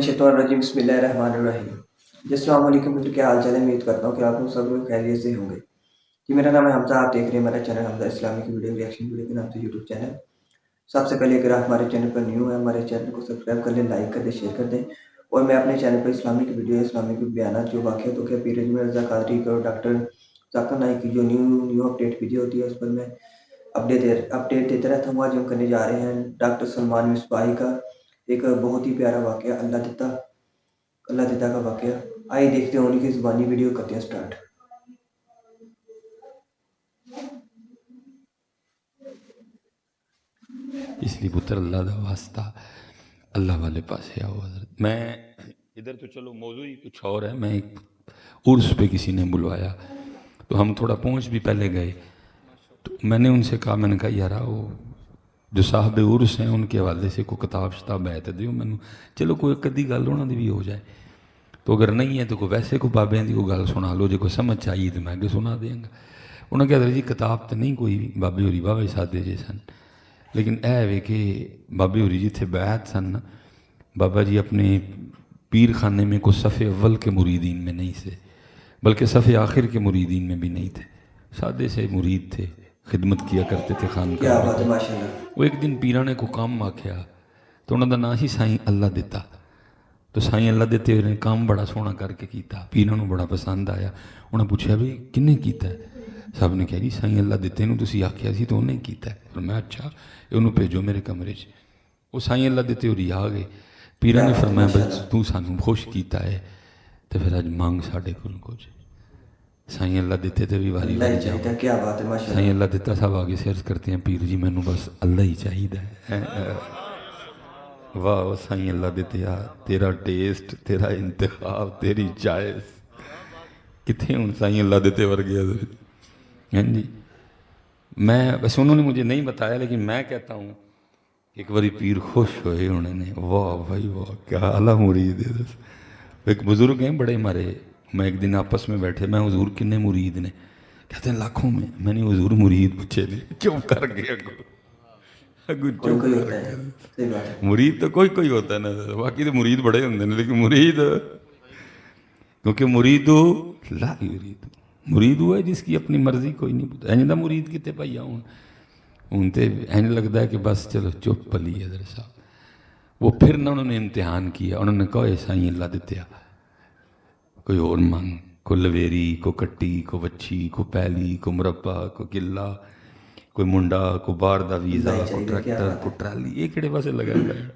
शैतानिर्रजीम बिस्मिल्लाहिर्रहमानिर्रहीम। अस्सलाम वालेकुम मित्र, क्या हाल चाल है। उम्मीद करता हूँ कि आप लोग सब लोग खैरियत से होंगे। जी, मेरा नाम है हमजा। आप देख रहे हैं मेरा channel Hamza Islamic video reaction video के नाम से यूट्यूब चैनल। सबसे पहले अगर आप हमारे चैनल पर न्यू हैं, हमारे चैनल को सब्सक्राइब कर लें, लाइक कर दें, शेयर कर दें। और मैं अपने चैनल पर इस्लामिक वीडियो, इस्लामिक बयान, जो वाक़या तो क्या पीर अजमेर रज़ा कादरी और डॉक्टर जाकिर नाइक की जो न्यू अपडेट वीडियो होती है उस पर मैं अपडेट देता रहता हूँ। आज हम करने जा रहे हैं डॉक्टर सलमान मिसबाही का एक बहुत ही प्यारा वाक़या, अल्लाह दिता का वाक़या। आइए देखते हैं, उन्हीं की ज़ुबानी वीडियो करते हैं स्टार्ट। इसलिए पुत्र अल्लाह का वास्ता अल्लाह वाले पास आओ हजरत। मैं इधर तो चलो मौजू ही कुछ और है। मैं एक उर्स पे किसी ने बुलवाया तो हम थोड़ा पहुंच भी पहले गए। तो मैंने उनसे कहा, मैंने कहा यार वो जो साहब उर्स हैं उनके हवाले से कोई किताब शताब है तो दियो मैनू, चलो कोई कदी गल उन्होंने भी हो जाए। तो अगर नहीं है तो कोई वैसे कोई बाबे की कोई गल सुना लो, जो कोई समझ चाहिए तो मैं अगे सुना देंगा। उन्होंने कहा जी किताब तो नहीं कोई, बाबे होरी बाबे सादे जे सन, लेकिन यह वे कि बाबे होरी जिथे बैत सन, बाबा जी अपने पीर खाने में को सफ़े अव्वल के मुरीदीन में नहीं थे, बल्कि सफ़े आखिर के मुरीदीन में भी नहीं थे। सादे से मुरीद थे, खिदमत किया करते थे क्या खानकाह में। बात है, माशाल्लाह। वो एक दिन पीरा ने को काम आख्या तो उन्होंने नाम ही साईं अल्लाह दिता। तो साईं अल्लाह दिते ने काम बड़ा सोहना करके किया, पीरा को बड़ा पसंद आया। उन्हें पूछा भी किन्ने कीता है? सब ने कहा जी साईं अल्लाह दिते तुसीं आख्या सी तो उन्हें कीता है। और मैं अच्छा उन्होंने भेजो मेरे कमरे च। वो साईं अल्लाह दिते होरी आ गए। पीरा क्या ने बात है, फरमाया बस माशाल्लाह। तू सानू खुश किया है तो फिर अज मंग साढ़े कोल कुछ। साईं अल्लाह दिते तो भी वारी अल्लाह वारी ही जाओ। चाहिए। क्या बात है, साईं माशाल्लाह। अल्लाह दिता सब आगे शेयर करते हैं, पीर जी मैनू बस अल्लाह ही चाहिए है। वाह वाह साईं अल्लाह दित्या, तेरा टेस्ट, तेरा इंतखाब, तेरी चॉइस कितने हूँ साईं अल्लाह दिते वर्गे। हाँ जी, मैं बस उन्होंने मुझे नहीं बताया, लेकिन मैं कहता हूँ एक बारी पीर खुश होए उन्होंने, वाह भाई वाह क्या आला मुरीद है। एक बुजुर्ग हैं बड़े मारे, मैं एक दिन आपस में बैठे, मैं हुजूर किन्ने मुरीद ने? कहते हैं लाखों में। मैंने हुजूर मुरीद पूछे ने, चुप कर गया अगू कोई चुप कोई कर होता है, गया। सही बात है। मुरीद तो कोई कोई होता है ना, बाकी तो मुरीद बड़े होंगे ने, लेकिन मुरीद क्योंकि मुरीदो ला युरीद, मुरीद हुआ है जिसकी अपनी मर्जी कोई नहीं पूछता। इंज दा मुरीद कितने भाई हूँ तो इंज लगता है कि बस चलो चुप पली है दर साहब। वो फिर ना उन्होंने इम्तिहान किया, उन्होंने कहा साईं अल्लाह दित्या कोई और मंग, को लवेरी, को कट्टी, को वच्छी, को पैली, को मुरब्बा, को किला, कोई मुंडा, को बाहर का वीज़ा, अल्लाह ही को चाहिए। क्या ट्रैक्टर, बात को है। ट्राली, ये किहड़े पासे लगा है?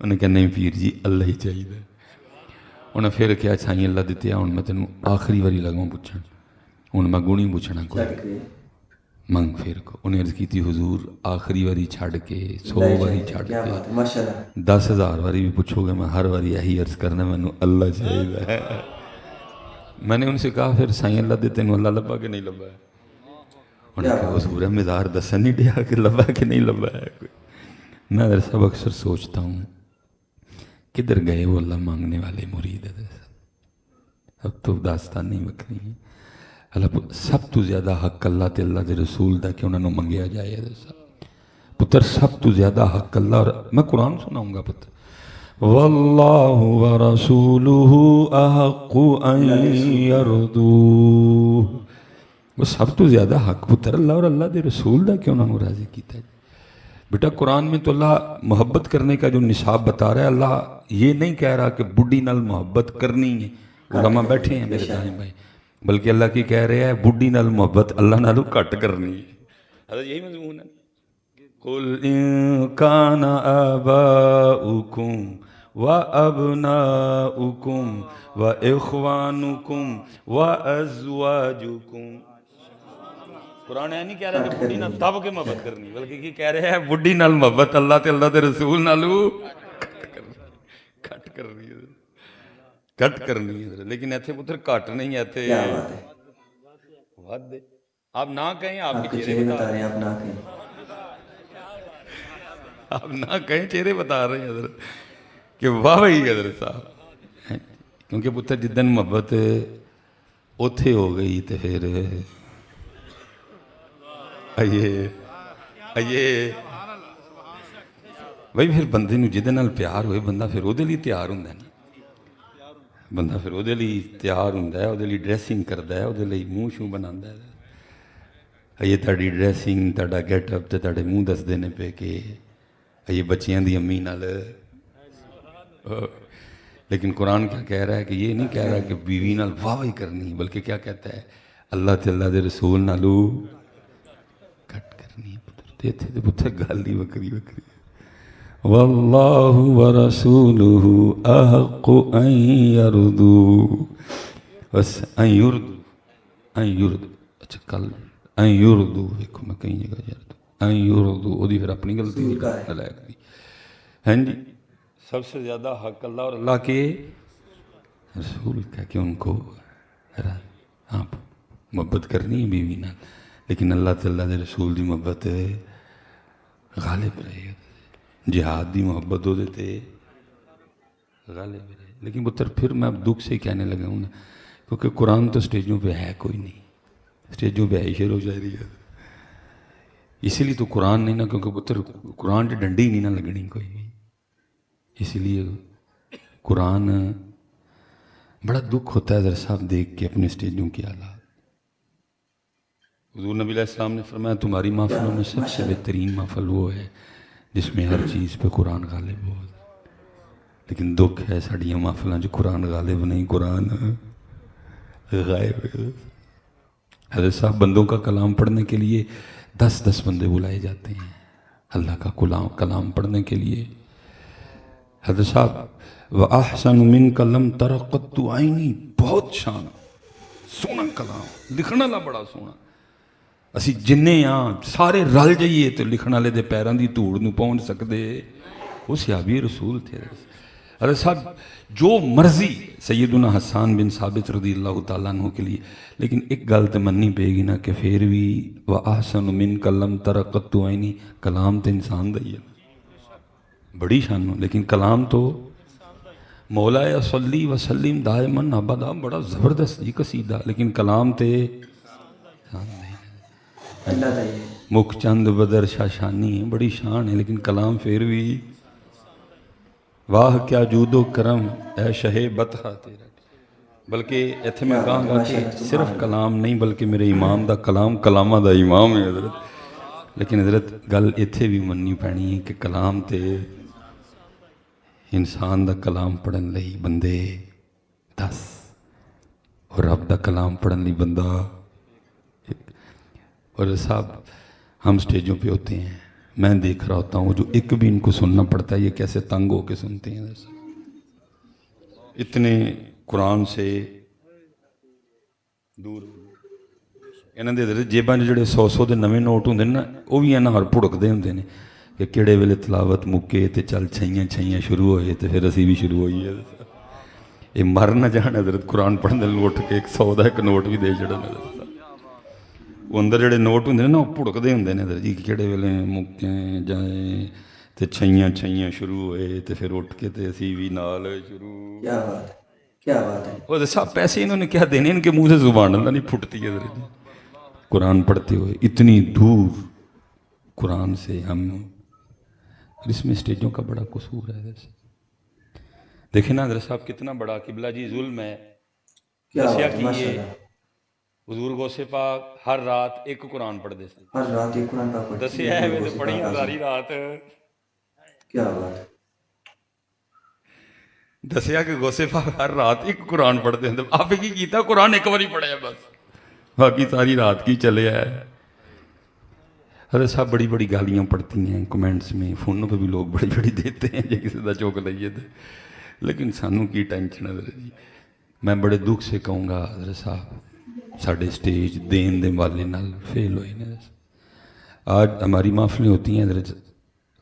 उन्हें कहा नहीं पीर जी अल्लाह ही चाहिए। उन्हें फिर क्या साईं अल्लाह दित्या हूँ मैं तेन आखिरी वारी लगा पूछन, हूँ मैं गुणी पूछना कोई छड़ के मंग। फिर को उन्हें अर्ज की हुजूर आखिरी वारी छड़ के 100 अल्लाह ही वारी चाहिए। छड़ क्या के बात है, माशाल्लाह। 10,000 वारी भी पूछोगे मैं हर वारी यही अर्ज करना मैनू अल्लाह चाहिए है। मैंने उनसे कहा फिर साईं अल्लाह दे तेन अल्लाह लभा कि नहीं लभा है? उन्हें क्या कहा बात है। हुजूर मज़ार दसन नहीं दिया कि लभा कि नहीं लभा है कोई। मैं अगर सब अक्सर सोचता हूँ किधर गए वो अल्लाह मांगने वाले मुरीद है। अब तो दास्तान नहीं बखनी है। अल्लाह सब तो ज़्यादा हक अल्लाह ते अल्लाह के रसूल का कि उन्होंने मंगया जाए। पुत्र सब तो ज़्यादा हक अल्लाह, और मैं कुरान सुनाऊंगा पुत्र, वल्लाहु व रसूलुहु अहक्कु अन अल्लाह के रसूल की यरदू। वो सब तो ज़्यादा हक पुत्र अल्लाह और अल्लाह के रसूल का क्यों ना राजी किया है। बेटा कुरान में तो अल्लाह मोहब्बत करने का जो निसाब बता रहा है, अल्लाह ये नहीं कह रहा कि बुढ़ी नाल मोहब्बत करनी है। घट उलमा बैठे करनी हैं है, मेरे बेशक। दाएं भाई, बल्कि अल्लाह की कह रहे हैं बुढ़ी नाल मोहब्बत अल्लाह नालों घट करनी है। अरे यही मजमून है। कुल इन कान आबाउकुम व अबनाउकुम व इख्वानुकुम व अज़वाजुकुम। कुरान है नहीं कह रहा कि घट बुढ़ी करनी नाल है। दब के मोहब्बत करनी, बल्कि की कह रहे हैं बुढ़ी नाल मोहब्बत अल्लाह ते अल्लाह दे रसूल नालू घट करनी है, घट करनी है। लेकिन इतने पुत्र घट नहीं है, इतने क्या बात है। वध। आप ना कहें, आपके आपके चेहरे चेहरे बता बता रहे रहे हैं। हैं, आप ना कहें। आप ना कहें, चेहरे बता रहे हैं हजरत कि वाह भाई हजरत साहब। क्योंकि पुत्र जिदन मोहब्बत उथे हो गई तो फिर अये अये ਬਈ ਫਿਰ ਬੰਦੇ ਨੂੰ ਜਿਹਦੇ ਨਾਲ ਪਿਆਰ ਹੋਏ ਬੰਦਾ ਫਿਰ ਉਹਦੇ ਲਈ ਤਿਆਰ ਹੁੰਦਾ ਨਾ, ਬੰਦਾ ਫਿਰ ਉਹਦੇ ਲਈ ਤਿਆਰ ਹੁੰਦਾ ਹੈ, ਉਹਦੇ ਲਈ ਡਰੈਸਿੰਗ ਕਰਦਾ ਹੈ, ਉਹਦੇ ਲਈ ਮੂੰਹ ਸ਼ੂ ਬਣਾਉਂਦਾ ਹੈ। ਇਹ ਤੁਹਾਡੀ ਡਰੈਸਿੰਗ, ਤੁਹਾਡਾ ਗੈਟਅਪ ਤੇ ਤੁਹਾਡੇ ਮੂੰਹ ਦੱਸਦੇ ਨੇ ਪਏ ਕਿ ਇਹ ਬੱਚਿਆਂ ਦੀ ਅੰਮੀ ਨਾਲ। लेकिन कुरान क्या कह रहा है कि ये नहीं कह रहा कि बीवी नाल वाह ही करनी, बल्कि क्या कहता है अल्लाह ते अल्लाह दे रसूल नालू कट करनी। पुत्र पुत्र गल ही वक्री वक्री। वल्लाहु व रसूलुहु अहqqu अन यरदू, बस अन युरदू। अच्छा कल अन युरदू देखो मैं कई जगह यरदू अन युरदू ओदी फिर अपनी गलती दी है जी। सबसे ज़्यादा हक अल्लाह और अल्लाह के रसूल का कि उनको हाँ मोहब्बत करनी है बीवी नाल, लेकिन अल्लाह तआला दे रसूल की मोहब्बत गालिब रहे, जिहाद की मोहब्बत वो ते गालिब रहे। लेकिन पुत्र फिर मैं अब दुख से कहने लगा हूँ ना, क्योंकि कुरान तो स्टेजों पे है कोई नहीं, स्टेजों पे है शेरो शायरी है, इसीलिए तो कुरान नहीं ना, क्योंकि पुत्र कुरान की डंडी नहीं ना लगनी कोई भी, इसलिए कुरान बड़ा दुख होता है जरा साहब देख के अपने स्टेजों की हालात। हुज़ूर नबी अलैहिस्सलाम ने फरमाया तुम्हारी महफिलों में सबसे बेहतरीन महफिल वो है जिसमें हर चीज़ पे कुरान गालिब हो। लेकिन दुख है साड़ियाँ महफिलों च कुरान गालिब नहीं, कुरान गायब है। हज़रत साहब बंदों का कलाम पढ़ने के लिए 10-10 बंदे बुलाए जाते हैं अल्लाह का कलाम पढ़ने के लिए। हज़रत साहब व अहसन मिन कलम तरक़त्तु आईनी, बहुत शान सोहना कलाम, लिखण वाला बड़ा सोहना। असी जिन्ने हाँ सारे रल जाइए तो लिखण वाले दे पैरों की धूड़ नूं पहुँच सकते, वो सहाबी रसूल थे। अरे साहब जो मर्जी सैयदुना हसन बिन साबित रज़ियल्लाहु तआला अन्हु के लिए, लेकिन एक गल तो मननी पेगी ना कि फिर भी व अहसन मिन कलम तरक़त्तु आईनी, कलाम तो इंसान दा ही है, बड़ी शान, लेकिन कलाम तो मौला सल्ली वसल्लिम दायमन अबदा, बड़ा ज़बरदस्त जी कसीदा, लेकिन कलाम ते मुख चंद बदर शाशानी है, बड़ी शान है, लेकिन कलाम फिर भी वाह क्या जूदो करम ऐ शहे बतहा तेरा। बल्कि इत्थे मैं कहांगा कि सिर्फ कलाम नहीं बल्कि मेरे इमाम दा कलाम कलामा दा इमाम है हज़रत। लेकिन हज़रत गल इत्थे भी मननी पैनी है कि कलाम ते इंसान दा कलाम पढ़न लई बंदे 10 और रब दा कलाम पढ़न लई बंदा 1। और साहब हम स्टेजों पे होते हैं, मैं देख रहा होता हूँ जो एक भी इनको सुनना पड़ता है ये कैसे तंग होके सुनते हैं। इतने कुरान से दूर इन्हां दे जेबां च जिहड़े 100 ਦੇ नवे नोट होंदे ने ना, वो भी इन्हां हर भुड़कदे होंदे ने कि किहड़े वेले तलावत मुक्के ते चल छैयां शुरू होए तो फिर असीं भी शुरू होईए। ये मर ना जाण हज़रत कुरान पढ़ने उठ के 100 ਦਾ एक नोट भी दे छड़न। वो अंदर जिहड़े नोट होंदे ने ना वो भुड़कदे होंदे ने जी किहड़े वेले मुक्के जाए तो छैयां शुरू होए तो फिर उठ के ते असीं भी नाल शुरू। क्या बात है, क्या बात है। वो सब पैसे इन्होंने क्या देने, इनके मुंह से जुबान अल्लाह नहीं फुटती है कुरान पढ़ते हुए। इतनी दूर कुरान से हम, और इसमें स्टेजों का बड़ा कसूर है। देखे ना हज़रत साहब कितना बड़ा किबला जी जुल्म है। दसिया कि ये हुजूर गौसे पाक हर रात एक कुरान पढ़ते थे, हर रात एक कुरान पाक पढ़ते दसिया है वे पढ़ी सारी रात। क्या बात है। दसिया कि गौसे पाक हर रात एक कुरान पढ़ते हैं। आप की कीता कुरान एक बार पढ़िया बस, बाकी सारी रात की चले है। अरे साहब बड़ी बड़ी गालियाँ पड़ती हैं कमेंट्स में, फोनों पे भी लोग बड़ी बड़ी देते हैं जो किसी का चुक लीए तो, लेकिन सानू की टेंशन है जी। मैं बड़े दुख से कहूँगा हज़रत साहब साढ़े स्टेज देन दे वाले नाल फेल हुए ने। आज हमारी महफिलें होती हैं, हज़रत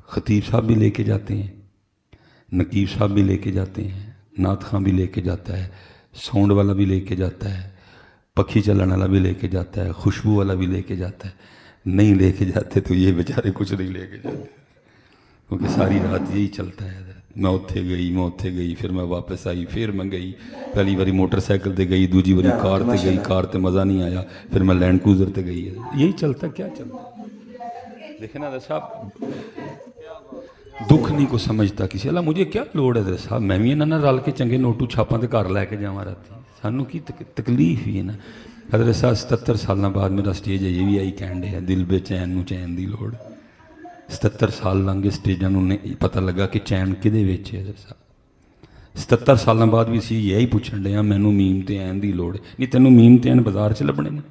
खतीब साहब भी लेके जाते हैं, नकीब साहब भी लेके जाते हैं, नात खां भी लेके जाता है, साउंड वाला भी लेके जाता है, पखी चलाने वाला भी लेके जाता है, खुशबू वाला भी लेके जाता है। नहीं लेके जाते तो ये बेचारे कुछ नहीं लेके जाते, क्योंकि सारी रात यही चलता है। मैं उत्थे गई फिर मैं वापस आई, फिर मैं गई, पहली बारी मोटरसाइकिल ते गई, दूजी बारी कार ते गई, कार ते मज़ा नहीं आया, फिर मैं लैंड क्रूज़र ते गई। यही चलता, क्या चलता। देखे ना साहब ਦੁੱਖ ਨਹੀਂ ਕੋ ਸਮਝਦਾ ਕਿਸੇ ਅਲਾ ਮੁਝੇ ਕੀ ਲੋੜ ਹੈ ਹਜ਼ਰਤ ਸਾਹਿਬ, ਮੈਂ ਵੀ ਇਹਨਾਂ ਨਾਲ ਰਲ ਕੇ ਚੰਗੇ ਨੋਟੂ ਛਾਪਾਂ ਦੇ ਘਰ ਲੈ ਕੇ ਜਾਵਾਂ ਰਾਤੀ, ਸਾਨੂੰ ਕੀ ਤਕਲੀਫ ਹੀ ਹੈ ਨਾ। ਹਜ਼ਰਤ ਸਾਹਿਬ 77 ਸਾਲਾਂ ਬਾਅਦ ਮੇਰਾ ਸਟੇਜ ਅਜੇ ਵੀ ਆਈ ਕਹਿਣ ਡਿਆ ਦਿਲ ਬੇਚੈਨ ਨੂੰ ਚੈਨ ਦੀ ਲੋੜ। 77 ਸਾਲ ਲੰਘੇ ਸਟੇਜਾਂ ਨੂੰ ਨਹੀਂ ਪਤਾ ਲੱਗਾ ਕਿ ਚੈਨ ਕਿਹਦੇ ਵਿੱਚ ਹੈ ਹਜ਼ਰਤ ਸਾਹਿਬ। 77 ਸਾਲਾਂ ਬਾਅਦ ਵੀ ਅਸੀਂ ਇਹੀ ਪੁੱਛਣ ਡਿਆ ਮੈਨੂੰ ਮੀਮ ਤੇ ਐਨ ਦੀ ਲੋੜ ਨਹੀਂ। ਤੈਨੂੰ ਮੀਮ ਤੇ ਐਨ ਬਾਜ਼ਾਰ 'ਚ ਲੱਭਣੇ ਨੇ,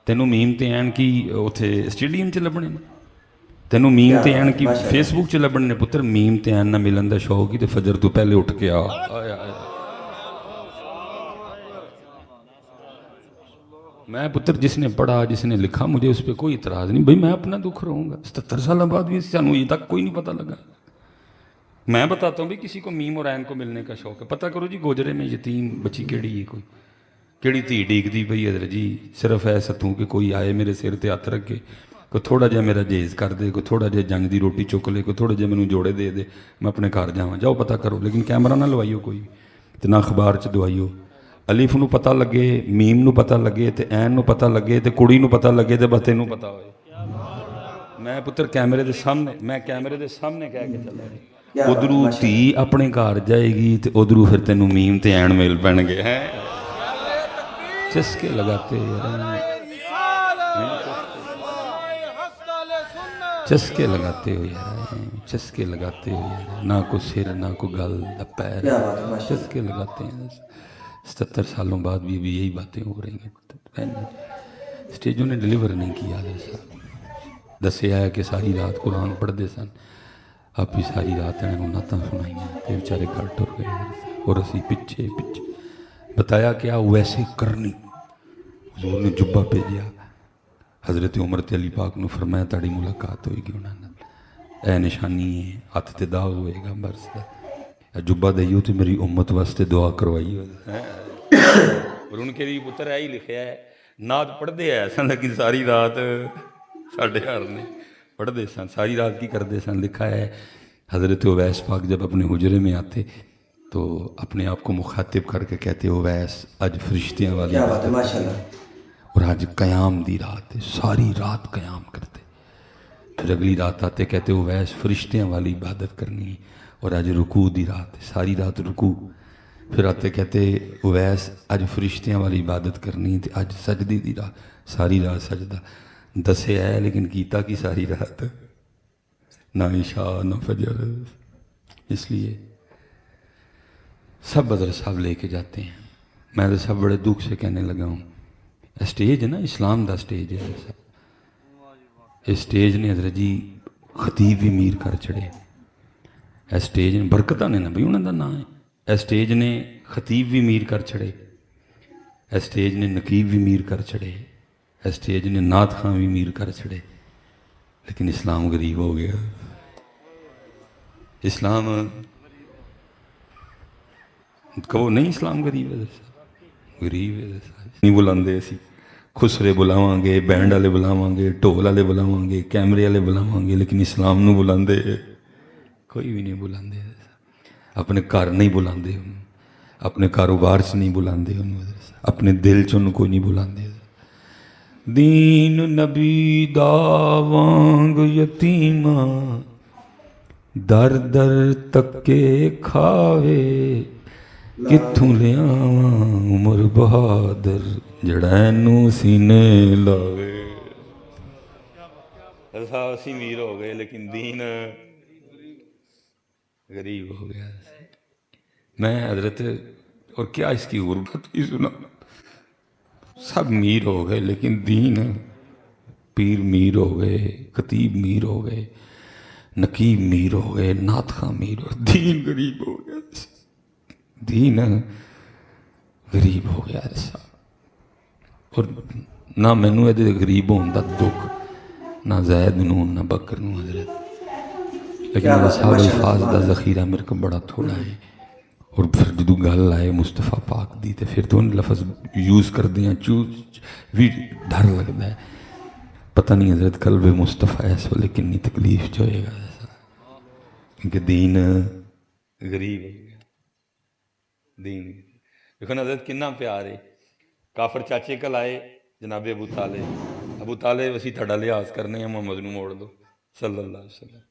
ਤੈਨੂੰ ਮੀਮ ਤੇ ਐਨ ਕੀ ਉੱਥੇ ਸਟੇਡੀਅਮ 'ਚ ਲੱਭਣੇ ਨੇ, ਤੈਨੂੰ ਮੀਮ ਤੇ ਐਨ ਕੀ ਫੇਸਬੁੱਕ 'ਚ ਲੱਭਣੇ ਨੇ। ਪੁੱਤਰ ਮੀਮ ਤੇ ਐਨ ਨਾਲ ਮਿਲਣ ਦਾ ਸ਼ੌਕ ਹੀ ਤੇ ਫਜਰ ਤੋਂ ਪਹਿਲੇ ਉੱਠ ਕੇ ਆ। मैं पुत्र जिसने पढ़ा जिसने लिखा मुझे उस पर कोई इतराज़ नहीं भाई, मैं अपना दुख रहूँगा। 77 साल बाद भी सानू ये तक कोई नहीं पता लगा। मैं बताता हूँ भी किसी को मीम और ऐन को मिलने का शौक है, पता करो जी गोजरे में यतीम बच्ची केड़ी है, कोई केड़ी धी डीकदी पई है जी, सिर्फ ऐ सतूं कि कोई आए मेरे सिर ते हत्थ रखे, कोई थोड़ा जिहा मेरा जेज कर दे, कोई थोड़ा जिहा जंग की रोटी चुक ले, कोई थोड़ा जिहा मैनू जोड़े दे दे, मैं अपने घर जावां। जाओ पता करो, लेकिन कैमरा ना लवाइयो कोई ते ना अखबार च दवाइयो। अलीफ नूं पता लगे, मीम नूं पता लगे ते ऐन नूं पता लगे ते कुड़ी नूं पता लगे ते बस तैनूं पता होए। मैं पुत्र कैमरे दे सामने, मैं कैमरे दे सामने कह के चला, उधरों धी अपने घर जाएगी ते उधरों फिर तैनूं मीम ते ऐन मिल पैणगे। हैं चस्के लगाते चस्के लगाते हो यार, चस्के लगाते हो यार, ना को सिर ना को गल ना पैर, चस्के लगाते हैं। 77 सालों बाद भी अभी यही बातें हो रही हैं। स्टेजों ने डिलीवर नहीं किया। दसिया है कि सारी रात कुरान पढ़ते सन, आप भी सारी रात इन्होंने नातां सुनाइयां ते बेचारे घर टुर गए और असी पिछे पिछे बताया कि आ वैसे करनी। हजूर ने जुब्बा भेजिया, हज़रत उमर ते अली पाक नूं फरमाया ताड़ी मुलाकात होएगी उन्होंने, ए निशानी है हथ ते दाग होएगा बरस दा, जुब्बा दईओ तो मेरी उम्मत वास्ते दुआ करवाइयो। और उनके लिए पुत्र ही लिखा है, नात पढ़ते है सन लेकिन सारी रात साढ़े घर ने पढ़ते सन, सारी रात की करते सन। लिखा है हज़रत उवैस पाक जब अपने हुजरे में आते तो अपने आप को मुखातिब करके कहते उवैस आज फरिश्तियाँ वाली बात है माशाल्लाह, और आज क़याम दी रात है, सारी रात क़याम करते। फिर अगली रात आते कहते उवैस फरिश्तियाँ वाली इबादत करनी, और आज रुकू दी रात है, सारी रात रुकू। फिर आते कहते उवैस आज फरिश्तियाँ वाली इबादत करनी तो आज सजदी दी रात, सारी रात सजदा। दसे है लेकिन कीता की सारी रात, ना इशा ना फजर। इसलिए सब हज़रत साहब लेके जाते हैं। मैं तो सब बड़े दुख से कहने लगा हूँ, स्टेज है ना इस्लाम का स्टेज है। इस स्टेज ने हज़रत जी खतीब भी मीर कर चढ़े। इस स्टेज ने बरकत ने ना भी उन्होंने नाम है, इस स्टेज ने खतीब भी मीर कर छड़े, इस स्टेज ने नकीब भी मीर कर छड़े, इस स्टेज ने नात खां भी मीर कर छड़े, लेकिन इस्लाम गरीब हो गया। इस्लाम कहो नहीं इस्लाम गरीब है, गरीब है। नहीं बुलाते असी, खुसरे बुलावांगे, बैंड वाले बुलावांगे, ढोल वाले बुलावांगे, कैमरे वाले बुलावांगे, लेकिन इस्लाम नूं बुलाते कोई भी नहीं बुलाते। अपने घर नहीं बुलाते, अपने कारोबार च नहीं बुलाते, अपने दिल च उन्होंने कोई नहीं बुलाते। दीन नबी दा वांग यतीमा दर दर तके खावे, कित्थों लियावां उमर बहादुर जड़ा नूं सीने लावे। असी मीर हो गए लेकिन दीन गरीब हो गया। मैं हजरत और क्या इसकी गुर्बत ही सुना, सब मीर हो गए लेकिन दीन, पीर मीर हो गए, खतीब मीर हो गए, नकीब मीर हो गए, नात खां मीर हो, दीन गरीब हो गया। दीन गरीब हो गया ऐसा। और ना मैनू ये गरीब होने का दुख, ना जैद नूं ना बकर नूं हजरत, लेकिन अल्फाज का जखीरा मेरे को बड़ा थोड़ा है। और फिर जो गल आए मुस्तफा पाक दी तो फिर तो उन लफज यूज़ करते हैं चूज भी डर लगता है। पता नहीं हजरत कल्ब मुस्तफा इस वेले कितनी तकलीफ च होएगा, क्योंकि दीन गरीब है। दीन देखो ना हजरत कितना प्यार है। काफर चाचे कल आए जनाबे अबू ताले असी तुहाडा लिहाज करने मोहम्मद नूं मोड़ दो सल्लल्लाहु अलैहि वसल्लम।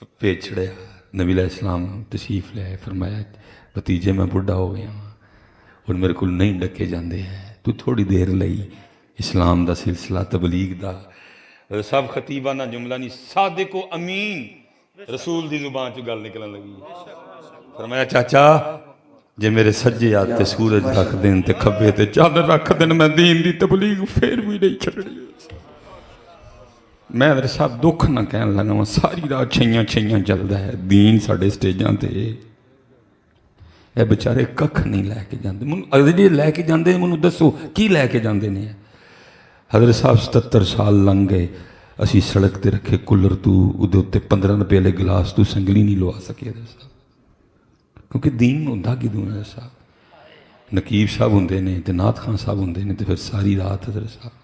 ਭੇਜ ਛੜਿਆ ਨਬੀ ਅਲੈਹਿ ਸਲਾਮ ਤਸ਼ਰੀਫ ਲਿਆਏ ਫਰਮਾਇਆ ਭਤੀਜੇ ਮੈਂ ਬੁੱਢਾ ਹੋ ਗਿਆ ਹਾਂ ਹੁਣ ਮੇਰੇ ਕੋਲ ਨਹੀਂ ਡੱਕੇ ਜਾਂਦੇ ਹੈ ਤੂੰ ਥੋੜੀ ਦੇਰ ਲਈ ਇਸਲਾਮ ਦਾ ਸਿਲਸਿਲਾ ਤਬਲੀਗ ਦਾ ਸਭ ਖਤੀਬਾਨਾ ਜੁਮਲਾ ਨਹੀਂ ਸਾਦਿਕ ਅਮੀਨ ਰਸੂਲ ਦੀ ਜ਼ੁਬਾਨ ਚੋਂ ਗੱਲ ਨਿਕਲਣ ਲੱਗੀ ਫਰਮਾਇਆ ਚਾਚਾ ਜੇ ਮੇਰੇ ਸੱਜੇ ਹੱਥ ਤੇ ਸੂਰਜ ਰੱਖ ਦੇਣ ਤੇ ਖੱਬੇ ਤੇ ਚਾਦਰ ਰੱਖ ਦੇਣ ਮੈਂ ਦੀਨ ਦੀ ਤਬਲੀਗ ਫੇਰ ਵੀ ਨਹੀਂ ਛੱਡਣੀ ਮੈਂ ਮੇਰੇ ਸਾਥ ਦੁੱਖ ਨਾ ਕਹਿਣ ਲੱਗਾ ਵਾਂ ਸਾਰੀ ਰਾਤ ਛਈਆਂ ਚੱਲਦਾ ਹੈ ਦੀਨ ਸਾਡੇ ਸਟੇਜਾਂ ਤੇ ਇਹ ਵਿਚਾਰੇ ਕੱਖ ਨਹੀਂ ਲੈ ਕੇ ਜਾਂਦੇ ਮੈਨੂੰ ਅਗਲੇ ਲੈ ਕੇ ਜਾਂਦੇ ਮੈਨੂੰ ਦੱਸੋ ਕੀ ਲੈ ਕੇ ਜਾਂਦੇ ਨੇ ਹਜ਼ਰਤ ਸਾਹਿਬ 77 ਸਾਲ ਲੰਘ ਗਏ ਅਸੀਂ ਸੜਕ ਤੇ ਰੱਖੇ ਕੂਲਰ ਤੂੰ ਉਹਦੇ ਉੱਤੇ 15 ਰੁਪਏ ਵਾਲੇ ਗਲਾਸ ਤੂੰ ਸੰਗਲੀ ਨਹੀਂ ਲਵਾ ਸਕੇ ਹਜ਼ਰਤ ਸਾਹਿਬ ਕਿਉਂਕਿ ਦੀਨ ਹੁੰਦਾ ਕਿਦੋਂ ਹੈ ਸਾਹਿਬ ਨਕੀਬ ਸਾਹਿਬ ਹੁੰਦੇ ਨੇ ਤੇ ਨਾਥ ਖਾਨ ਸਾਹਿਬ ਹੁੰਦੇ ਨੇ ਤੇ ਫਿਰ ਸਾਰੀ ਰਾਤ ਹਜ਼ਰਤ ਸਾਹਿਬ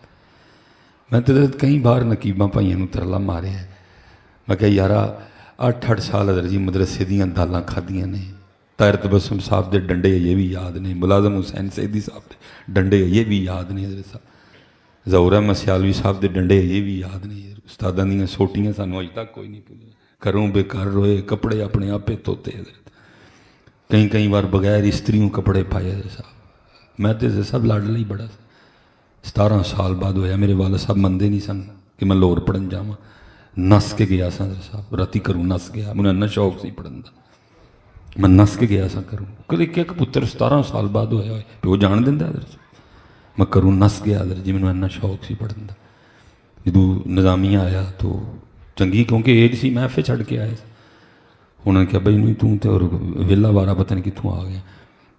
ਮੈਂ ਤੇ ਕਈ ਵਾਰ ਨਕੀਬਾਂ ਭਾਈਆਂ ਨੂੰ ਤਰਲਾ ਮਾਰਿਆ ਮੈਂ ਕਿਹਾ ਯਾਰਾ 8-8 ਸਾਲ ਹਜ਼ਰਤ ਜੀ ਮਦਰਸੇ ਦੀਆਂ ਦਾਲਾਂ ਖਾਧੀਆਂ ਨੇ ਤਾਹਿਰ ਤਬਸਮ ਸਾਹਿਬ ਦੇ ਡੰਡੇ ਅਜੇ ਵੀ ਯਾਦ ਨੇ ਮੁਲਾਜ਼ਮ ਹੁਸੈਨ ਸੈਦੀ ਸਾਹਿਬ ਦੇ ਡੰਡੇ ਅਜੇ ਵੀ ਯਾਦ ਨੇ ਹਜ਼ਰਤ ਸਾਹਿਬ ਜ਼ਹੂਰ ਅਹਿਮਦ ਸਿਆਲਵੀ ਸਾਹਿਬ ਦੇ ਡੰਡੇ ਅਜੇ ਵੀ ਯਾਦ ਨੇ ਉਸਤਾਦਾਂ ਦੀਆਂ ਸੋਟੀਆਂ ਸਾਨੂੰ ਅਜੇ ਤੱਕ ਕੋਈ ਨਹੀਂ ਭੁੱਲੀਆਂ ਘਰੋਂ ਬੇਕਾਰ ਰੋਏ ਕੱਪੜੇ ਆਪਣੇ ਆਪੇ ਧੋਤੇ ਹਜ਼ਰਤ ਕਈ ਵਾਰ ਬਗੈਰ ਇਸਤਰੀਓਂ ਕੱਪੜੇ ਪਾਏ ਹਜ਼ਰਤ ਸਾਹਿਬ ਮੈਂ ਤੇ ਸਭ ਲੜ ਲਈ ਬੜਾ 17 ਸਾਲ ਬਾਅਦ ਹੋਇਆ ਮੇਰੇ ਵਾਲਾ ਸਾਹਿਬ ਮੰਨਦੇ ਨਹੀਂ ਸਨ ਕਿ ਮੈਂ ਲੋਰ ਪੜ੍ਹਨ ਜਾਵਾਂ ਨਸ ਕੇ ਗਿਆ ਸਾਂ ਹਜ਼ਰਤ ਸਾਹਿਬ ਰਾਤੀ ਘਰੋਂ ਨਸ ਗਿਆ ਮੈਨੂੰ ਇੰਨਾ ਸ਼ੌਕ ਸੀ ਪੜ੍ਹਨ ਦਾ ਮੈਂ ਨਸ ਕੇ ਗਿਆ ਸਾਂ ਘਰੋਂ ਕਦੇ ਇੱਕ ਪੁੱਤਰ 17 ਸਾਲ ਬਾਅਦ ਹੋਇਆ ਹੋਏ ਪਿਓ ਜਾਣ ਦਿੰਦਾ ਹਜ਼ਰਤ ਮੈਂ ਘਰੋਂ ਨਸ ਗਿਆ ਹਜ਼ਰਤ ਜੀ ਮੈਨੂੰ ਇੰਨਾ ਸ਼ੌਕ ਸੀ ਪੜ੍ਹਨ ਦਾ ਜਦੋਂ ਨਿਜ਼ਾਮੀਆ ਆਇਆ ਤਾਂ ਚੰਗੀ ਕਿਉਂਕਿ ਏਜ ਸੀ ਮੈਂ ਫਿਰ ਛੱਡ ਕੇ ਆਇਆ ਸੀ ਉਹਨਾਂ ਨੇ ਕਿਹਾ ਬਈ ਨਹੀਂ ਤੂੰ ਤੇ ਵਿਹਲਾ ਵਾਰਾ ਪਤਾ ਨਹੀਂ ਕਿੱਥੋਂ ਆ ਗਿਆ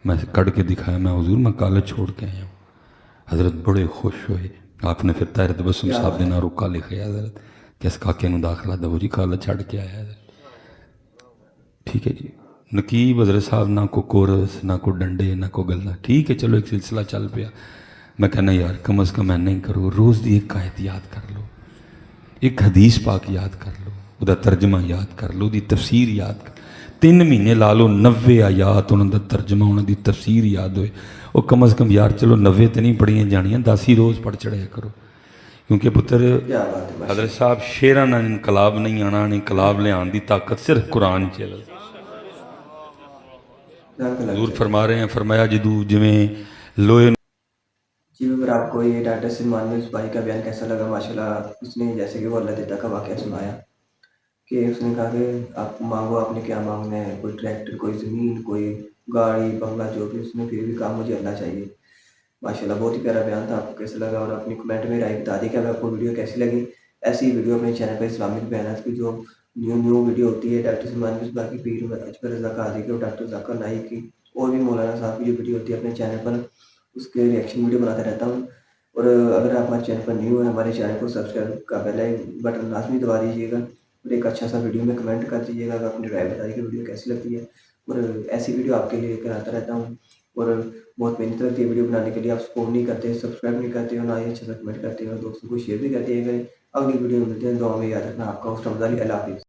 ਮੈਂ ਕੱਢ ਕੇ ਦਿਖਾਇਆ ਮੈਂ ਹਜ਼ੂਰ ਮੈਂ ਕਾਲਜ ਛੋੜ ਕੇ ਆਇਆ हज़रत बड़े खुश हुए आपने फिर ताहिर तबस्सुम साहब ने ना रुका लिखा हज़रत कि इस काके नूं दाखला दो जी कॉलेज छड़ के आया ठीक है जी नकीब हज़रत साहब ना कोई कोरस ना कोई डंडे ना कोई गल्ला ठीक है चलो एक सिलसिला चल पिया मैं कहना यार कम अज़ कम नहीं करो रोज़ की एक आयत याद कर लो एक हदीस पाक याद कर लो उसका तर्जमा याद कर लो उसकी तफसीर याद कर 3 महीने ला लो 90 आयात उन्होंने तर्जमा उन्होंने तफसीर याद होए वो कम अज़ कम यार चलो 90 तो नहीं पढ़िया जानियाँ 10 ही रोज़ पढ़ चढ़ाया करो क्योंकि पुत्र हज़रत साहब शेरां नाल इनकलाब नहीं आना इनकलाब लियान की ताकत सिर्फ कुरान च हज़ूर फरमा रहे हैं फरमाया जदू जिवें लोहे जी अगर आपको ये डॉक्टर सलमान में उस भाई का बयान कैसा लगा माशाल्लाह उसने जैसे कि वो अल्लाह देता का वाक़या सुनाया कि उसने कहा कि आप मांगो आपने क्या मांगना है कोई ट्रैक्टर कोई ज़मीन कोई गाड़ी बंगला जो भी उसने फिर भी कहा मुझे अल्लाह चाहिए माशाल्लाह बहुत ही प्यारा बयान था आपको कैसा लगा और अपनी कमेंट में राय बता दी कि अगर आपको वीडियो कैसी लगी ऐसी वीडियो अपने चैनल पर इस्लामिक बयान की जो न्यू वीडियो होती है डॉक्टर सलमान मिसबाह की पीर अजबर रज़ा कादी की और डॉक्टर ज़ाकिर नाइक की और भी मौलाना साहब की जो वीडियो होती है अपने चैनल पर उसके रिएक्शन वीडियो बनाता रहता हूँ और अगर आप हमारे चैनल पर न्यू है हमारे चैनल को सब्सक्राइब का बेल बटन लाजमी दबा दीजिएगा और एक अच्छा सा वीडियो में कमेंट कर दीजिएगा अगर अपनी राय बताइए कि वीडियो कैसी लगती है और ऐसी वीडियो आपके लिए लेकर आता रहता हूँ और बहुत मेहनत लगती है वीडियो बनाने के लिए आप सपोर्ट नहीं करते सब्सक्राइब नहीं करते हो ना ही अच्छा सा कमेंट करते हो दोस्तों को शेयर भी करते हैं अगली वीडियो में मिलते हैं दुआ में याद रखना आपका उस रमज़ान अल्लाह हाफिज़।